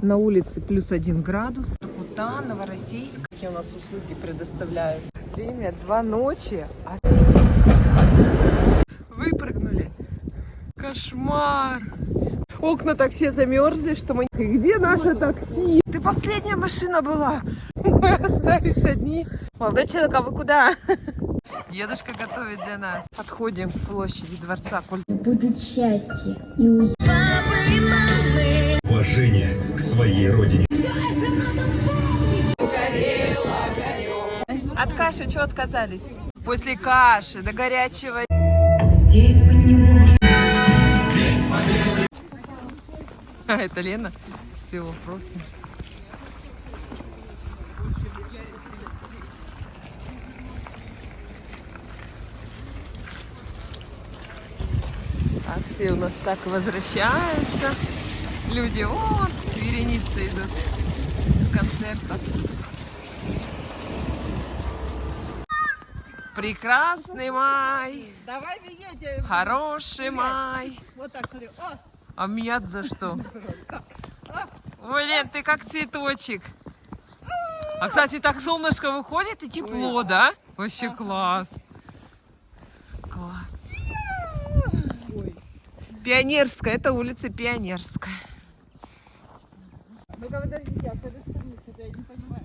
На улице +1 градус. Воркута, Новороссийск. Какие у нас услуги предоставляют? Время 2 ночи. Выпрыгнули. Кошмар. Окна так все замерзли, что мы... Где наше такси? Ты последняя машина была. Мы остались одни. Молодой человек, а вы куда? Дедушка готовит для нас. Подходим к площади Дворца культуры. Будет счастье и уют. Уважение к своей родине. От каши чего отказались? После каши до горячего. Здесь быть не может. Это Лена. Все вопросы. Так, все у нас так возвращаются. Люди, вот, вереницы идут с концерта. Прекрасный май. Давай бегите. Хороший май. Вот так, смотри. О! А меня за что? Блин, ты как цветочек. А, кстати, так солнышко выходит и тепло, да? Вообще класс. Класс. Пионерская, это улица Пионерская. Ну-ка, подождите, а с этой стороны что-то я не понимаю.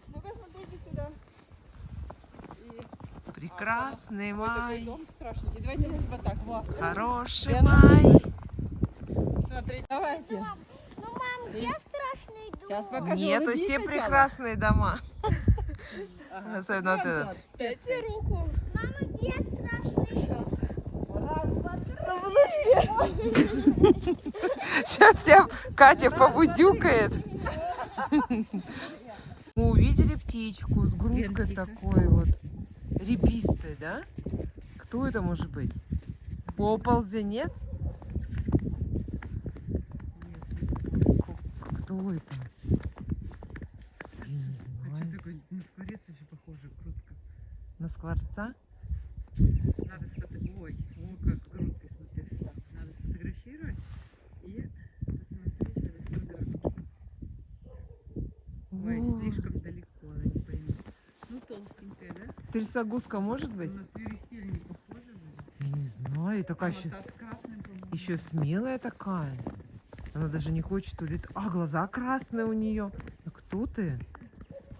Ну-ка, смотрите сюда. И... Прекрасный Ой, такой май. дом страшный. И давайте типа так, во. Хороший Лена. май. Смотрите, давайте. Ну, мам, где страшный дом? Сейчас покажу. Нету, Улыбнись все сначала. прекрасные дома. Ага. Особенно вот этот. Дайте руку. Мама, где страшный дом? Сейчас тебя Катя побудюкает. Мы увидели птичку с грудкой такой вот. Рябистой, да? Кто это может быть? Поползень, нет? Кто это? Я не знаю. такой на скворец еще похоже, грудка. На скворца? Надо сфотографировать. Ой, о, как грудкой смотри, встал. Надо сфотографировать и посмотреть в этой фотографии. Ой, О, слишком далеко, она не поймет. Ну, толстенькая, да? Трясогузка может быть? На свиристель не похожа же. Я не знаю, такая Там еще, та с красным, по-моему. еще смелая такая. Она даже не хочет улетать. А, глаза красные у нее. А кто ты?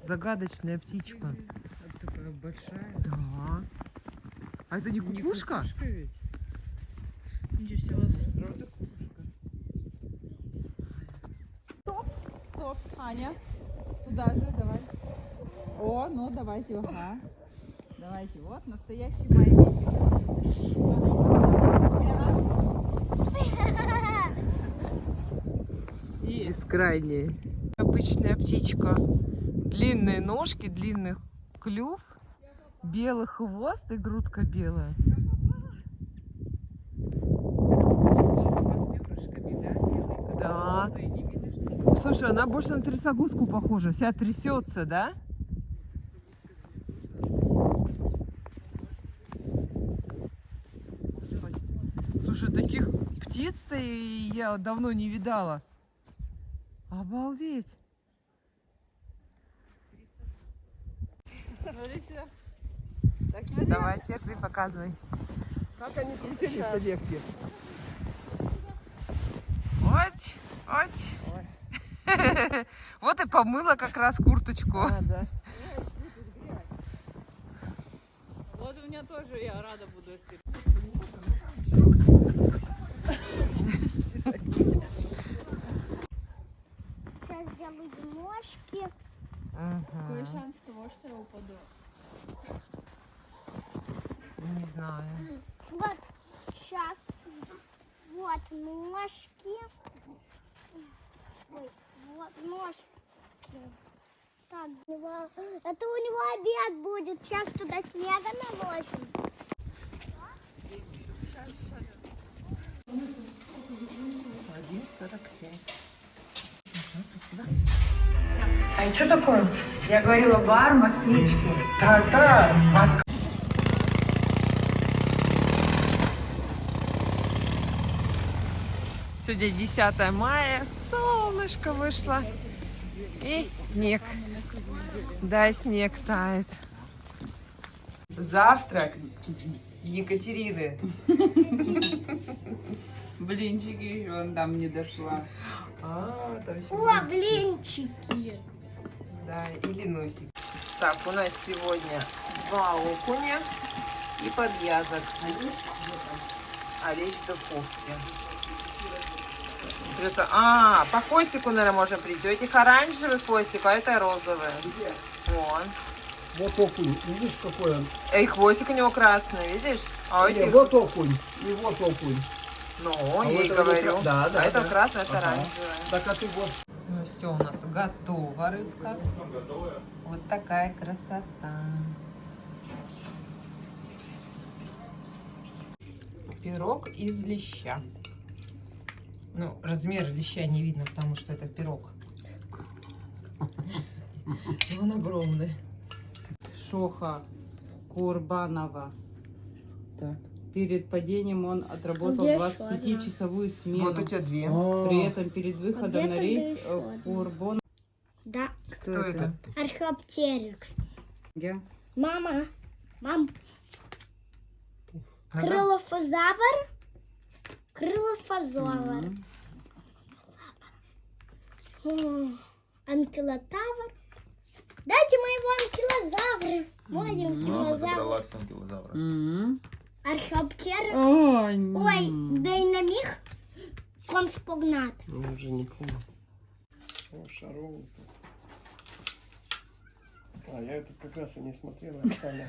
Загадочная птичка. Вот такая большая. Да. А это не кукушка? Не ведь? Ничего себе, у вас правда кукушка? Стоп, Аня. Туда же, давай. О, ну давайте, ага. Давайте, вот, настоящий маленький. Бескрайняя. Обычная птичка. Длинные ножки, длинный клюв, белый хвост и грудка белая. Да. Слушай, она больше на трясогузку похожа. Вся трясется, да? Слушай, таких птиц-то я давно не видала. Обалдеть. Смотри сюда. Так, смотри. Давай, теперь ты показывай. Как они получились на девке? Ось, ось. Вот и помыла как раз курточку. Да. Вот у меня тоже, я рада буду, если... Сейчас сделаю ножки. Какой Угу. шанс того, что я упаду? Не знаю. Вот, сейчас. Вот ножки. Ой, вот ножки. Так, это у него обед будет. Сейчас туда снега наложим. 1,45. Спасибо. А что такое? Я говорила, бар москвички. Да, Москва. Сегодня 10 мая, солнышко вышло и снег. Да, снег тает. Завтрак Екатерины. Блинчики еще он там не дошла. Там еще О, блинчики. блинчики. Да, или носик. Так, у нас сегодня 2 окуня и подвязок. А речь в духовке. По хвостику, наверное, можно прийти. У этих оранжевый хвостик, а это розовый. Вон. Вот окунь, видишь, какой он? И хвостик у него красный, видишь? А у Не, этих... вот окунь, и вот окунь. Ну, А я вот и это говорю. вот да, А это да. красный, это Ага. оранжевый. Так, а ты вот. Ну все, у нас готова рыбка. Вот такая красота. Пирог из леща. Ну, размер леща не видно, потому что это пирог. Он огромный. Шоха Курбанова. Так. Перед падением он отработал Где 20-часовую смену. Вот у тебя 2. При этом перед выходом где на тогда рейс еще одна? Курбон. Да, Кто Кто это? археоптерикс. Я. Мама, мам, Ага. крылофозавр, крылофозавр, анкилотавр. Дайте моего анкилозавра. Мой анкилозавр. Археоптерикс. Ой, Ой, динамих, конспогнат. Я уже не помню. О, шаровый. А, я это как раз и не смотрел, Оксана.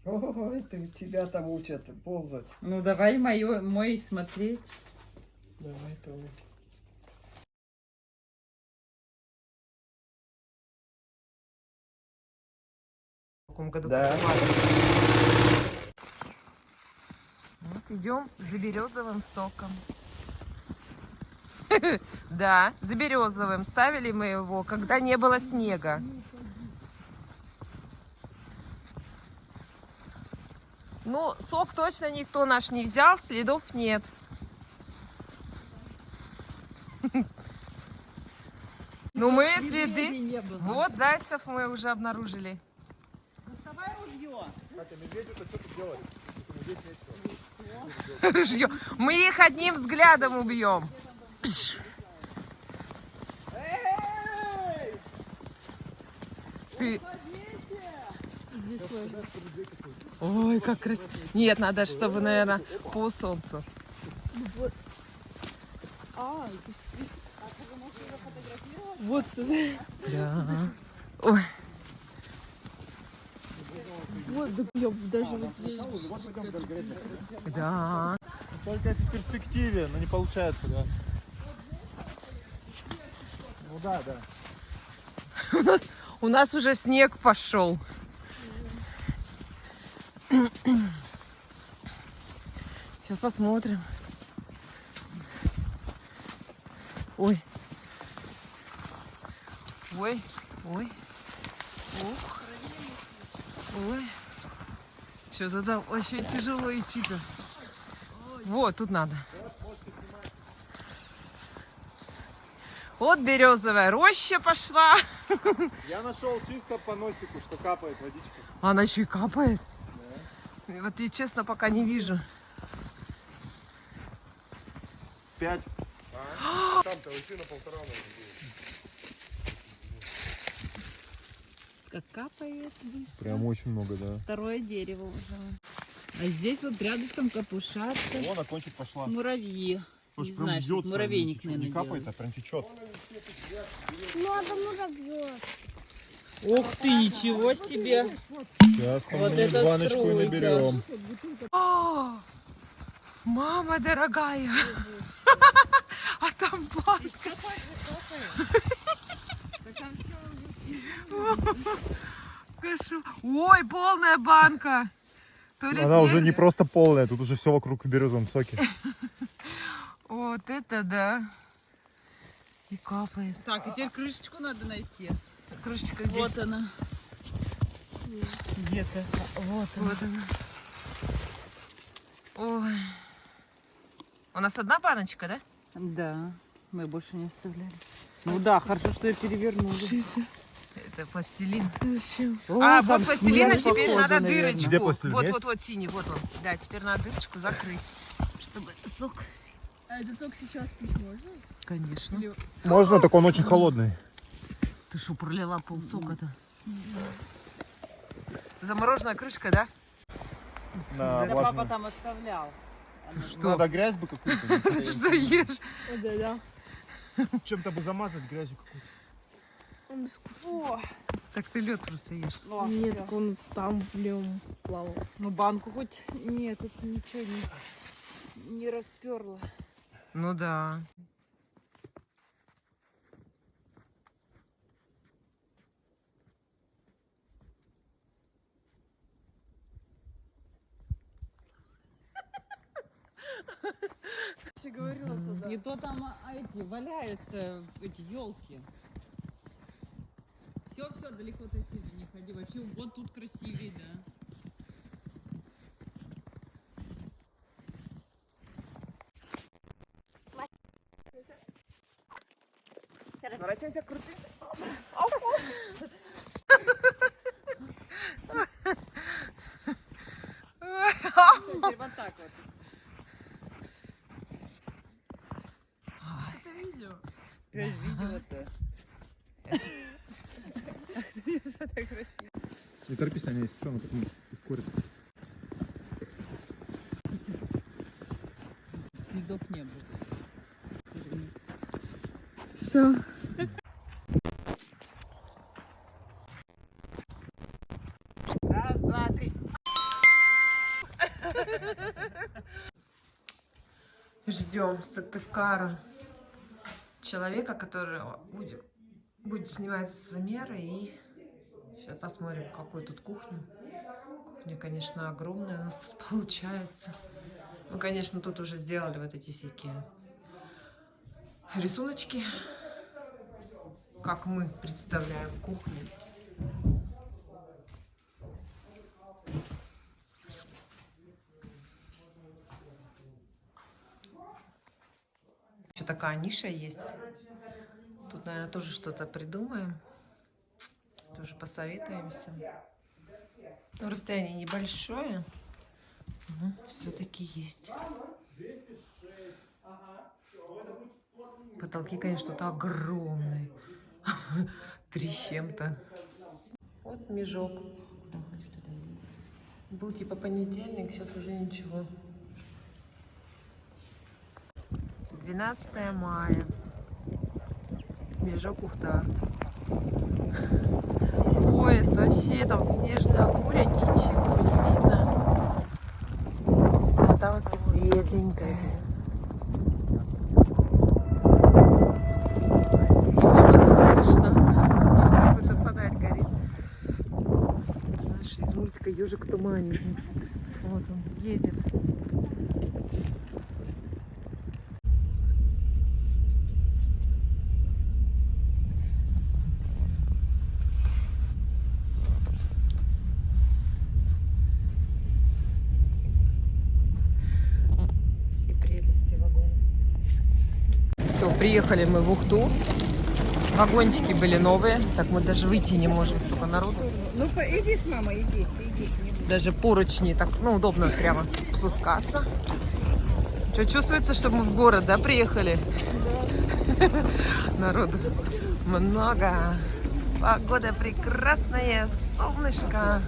Ой, ты, тебя там учат ползать. Ну давай мой смотреть. Давай, Тоня. В каком году? Да. Вот идем за березовым соком. Да, за березовым. Ставили мы его, когда не было снега. Ну, сок точно никто наш не взял, следов нет. Ну, мы следы... Вот, зайцев мы уже обнаружили. Ружье. Мы их одним взглядом убьем. Пш. Ты... Ой, как красиво. Нет, надо, чтобы, наверное, по солнцу. Вот сюда. Да. Ой. Вот, да, даже вот здесь. Да. Только это в перспективе, но не получается, да. Ну да, да. У нас уже снег пошел. Сейчас посмотрим. Ой. Ой, ой. Ух. Ой. Что-то там очень тяжело идти-то. Вот, тут надо. Вот березовая роща пошла. Я нашел чисто по носику, что капает водичка. Она еще и капает. Да. Вот я, честно, пока не вижу. 5. Там-то уйти на 1,5 можно. Как капает. Прям очень много, да. Второе дерево уже. А здесь вот рядышком капушатся Вон, а кончик пошла. муравьи. Слушай, Не прям знаю, что бьется, муравейник, ничего наверное, не капает, делает. а прям течет. Много муравьев. Ух ты, ничего себе! Сейчас Вот это баночку и струйка. наберем. О, мама дорогая. А там банка. Кашу. Ой, полная банка. То ли Она уже снег- не просто полная, тут уже все вокруг в березовом соке. Вот это да. И капает. Так, и теперь крышечку надо найти. Крышечка где? Вот она. Где-то. Вот она. Ой. У нас одна баночка, да? Да, мы больше не оставляли. Ну да, хорошо, что я перевернула. Это пластилин. Зачем? Вот пластилин, и теперь похоже, надо наверное. дырочку. Где пластилин? Есть? Вот синий, вот он. Да, теперь надо дырочку закрыть, чтобы сок. А этот сок сейчас пить можно? Конечно. Можно, так он очень холодный. Ты что, пролила полсока-то? Замороженная крышка, да? На Да влажную. папа там оставлял. Что? Надо грязь бы какую-то. Что ешь? Да. Чем-то бы замазать грязью какую-то. Он скучный. Так ты лед просто ешь. Нет, так он там в нем плавал. Ну банку хоть нет, тут ничего не расперла. Ну да. Я говорила туда. Не то там эти валяются, эти елки. Все, далеко ты сильно не ходи. Вообще вот тут красивее, да. Разворачивайся, крути. Теперь вот так вот. Это видео. Видео-то. Не торопись, Аня, если что, она потом ускорит. Следов не будет. Все. Раз, два, три. Ждем Сыктывкара человека, который будет снимать замеры, и сейчас посмотрим, какую тут кухню. Кухня, конечно, огромная у нас тут получается. Ну, конечно, тут уже сделали вот эти всякие рисуночки, как мы представляем кухню. Еще такая ниша есть. Тут, наверное, тоже что-то придумаем. Тоже посоветуемся. Ну, расстояние небольшое, но все-таки есть. Потолки, конечно, что-то огромные. 3 с чем-то. Вот межок. Был типа понедельник, сейчас уже ничего. 12 мая. Межок Ухтар. Поезд вообще, там снежная буря, ничего не видно. А там все светленькое. Его только слышно. Какой-то фонарь горит. Знаешь, из мультика «Ежик в тумане». Вот он едет. Приехали мы в Ухту. Вагончики были новые. Так мы даже выйти не можем, столько народу. Ну, иди с мамой, иди. Даже поручни, так, ну, удобно прямо спускаться. Что, чувствуется, что мы в город, да, приехали? Народу много. Погода прекрасная, солнышко.